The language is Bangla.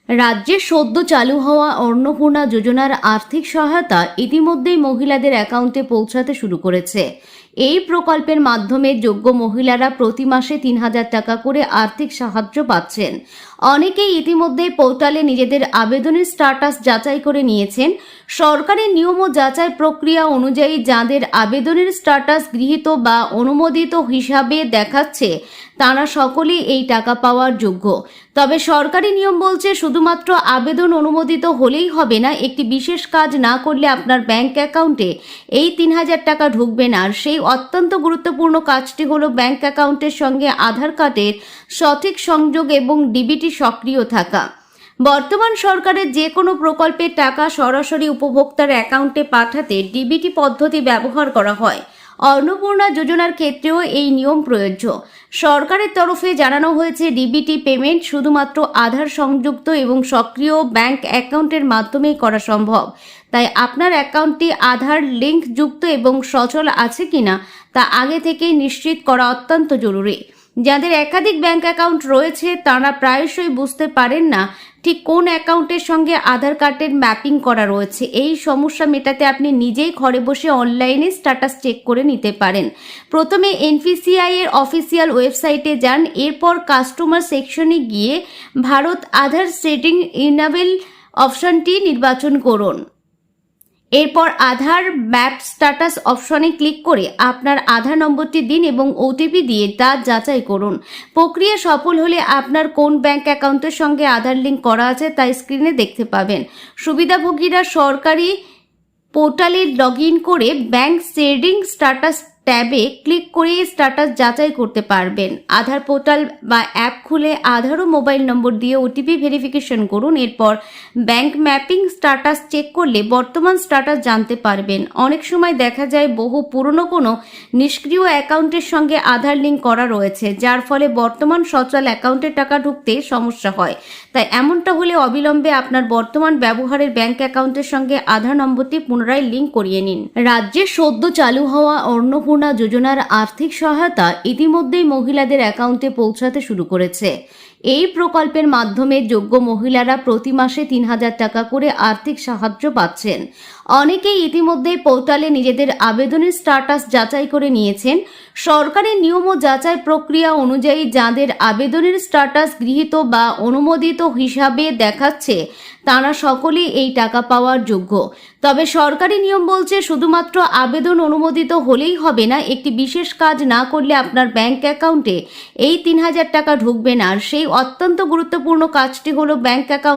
রাজ্যে সদ্য চালু হওয়া অন্নপূর্ণা যোজনার আর্থিক সহায়তা ইতিমধ্যেই মহিলাদের অ্যাকাউন্টে পৌঁছাতে শুরু করেছে। এই প্রকল্পের মাধ্যমে যোগ্য মহিলারা প্রতি মাসে ৩,০০০ টাকা করে আর্থিক সাহায্য পাচ্ছেন। অনেকেই ইতিমধ্যেই পোর্টালে নিজেদের আবেদনের স্ট্যাটাস যাচাই করে নিয়েছেন। সরকারের নিয়ম ও যাচাই প্রক্রিয়া অনুযায়ী যাদের আবেদনের স্ট্যাটাস গৃহীত বা অনুমোদিত হিসাবে দেখাচ্ছে তারা সকলেই এই টাকা পাওয়ার যোগ্য। তবে সরকারি নিয়ম বলছে শুধুমাত্র আবেদন অনুমোদিত হলেই হবে না, একটি বিশেষ কাজ না করলে আপনার ব্যাংক অ্যাকাউন্টে এই ৩,০০০ টাকা ঢুকবে না। আর সেই অত্যন্ত গুরুত্বপূর্ণ কাজটি হলো ব্যাংক অ্যাকাউন্টের সঙ্গে আধার কার্ডের সঠিক সংযোগ এবং ডিবিটি সক্রিয় থাকা। বর্তমান সরকারের যে কোনো প্রকল্পের টাকা সরাসরি উপভোক্তার অ্যাকাউন্টে পাঠাতে ডিবিটি পদ্ধতি ব্যবহার করা হয়। অন্নপূর্ণা যোজনার ক্ষেত্রেও এই নিয়ম প্রযোজ্য। সরকারের তরফে জানানো হয়েছে ডিবিটি পেমেন্ট শুধুমাত্র আধার সংযুক্ত এবং সক্রিয় ব্যাংক অ্যাকাউন্টের মাধ্যমেই করা সম্ভব। তাই আপনার অ্যাকাউন্টটি আধার লিঙ্ক যুক্ত এবং সচল আছে কিনা তা আগে থেকেই নিশ্চিত করা অত্যন্ত জরুরি। যাদের একাধিক ব্যাংক অ্যাকাউন্ট রয়েছে তারা প্রায়শই বুঝতে পারেন না ঠিক কোন অ্যাকাউন্টের সঙ্গে আধার কার্ডের ম্যাপিং করা রয়েছে। এই সমস্যা মেটাতে আপনি নিজেই ঘরে বসে অনলাইনে স্ট্যাটাস চেক করে নিতে পারেন। প্রথমে এনপিসিআই এর অফিসিয়াল ওয়েবসাইটে যান, এরপর কাস্টমার সেকশনে গিয়ে ভারত আধার সেটিং ইনেবল অপশনটি নির্বাচন করুন। এরপর আধার ম্যাপ স্ট্যাটাস অপশনে ক্লিক করে আপনার আধার নম্বরটি দিন এবং ওটিপি দিয়ে তা যাচাই করুন। প্রক্রিয়া সফল হলে আপনার কোন ব্যাংক অ্যাকাউন্টের সঙ্গে আধার লিঙ্ক করা আছে তা স্ক্রিনে দেখতে পাবেন। সুবিধাভোগীরা সরকারি পোর্টালে লগ ইন করে ব্যাংক সেটিং স্ট্যাটাস ট্যাবে ক্লিক করে স্ট্যাটাস যাচাই করতে পারবেন। আধার পোর্টাল বা অ্যাপ খুলে আধার ও মোবাইল নম্বর দিয়ে ওটিপি ভেরিফিকেশন করুন। এরপর ব্যাংক ম্যাপিং স্ট্যাটাস চেক করলে বর্তমান স্ট্যাটাস জানতে পারবেন। অনেক সময় দেখা যায় বহু পুরনো কোনো নিষ্ক্রিয় অ্যাকাউন্টের সঙ্গে আধার লিঙ্ক করা রয়েছে, যার ফলে বর্তমান সচল অ্যাকাউন্টে টাকা ঢুকতে সমস্যা হয়। তাই এমনটা হলে অবিলম্বে আপনার বর্তমান ব্যবহারের ব্যাংক অ্যাকাউন্টের সঙ্গে আধার নম্বরটি পুনরায় লিঙ্ক করিয়ে নিন। রাজ্যে সদ্য চালু হওয়া অন্নপূর্ণা যোজনার আর্থিক সহায়তা ইতিমধ্যেই মহিলাদের অ্যাকাউন্টে পৌঁছাতে শুরু করেছে। এই প্রকল্পের মাধ্যমে যোগ্য মহিলারা প্রতি মাসে ৩,০০০ টাকা করে আর্থিক সাহায্য পাচ্ছেন। অনেকেই ইতিমধ্যেই পোর্টালে নিজেদের আবেদনের স্ট্যাটাস যাচাই করে নিয়েছেন। সরকারের নিয়ম ও যাচাই প্রক্রিয়া অনুযায়ী যাদের আবেদনের স্ট্যাটাস গৃহীত বা অনুমোদিত হিসাবে দেখাচ্ছে তারা সকলেই এই টাকা পাওয়ার যোগ্য। তবে সরকারি নিয়ম বলছে শুধুমাত্র আবেদন অনুমোদিত হলেই হবে না, একটি বিশেষ কাজ না করলে আপনার ব্যাংক অ্যাকাউন্টে এই ৩,০০০ টাকা ঢুকবে না। আর সেই অত্যন্ত গুরুত্বপূর্ণ কাজটি হলো ব্যাংক অ্যাকাউন্ট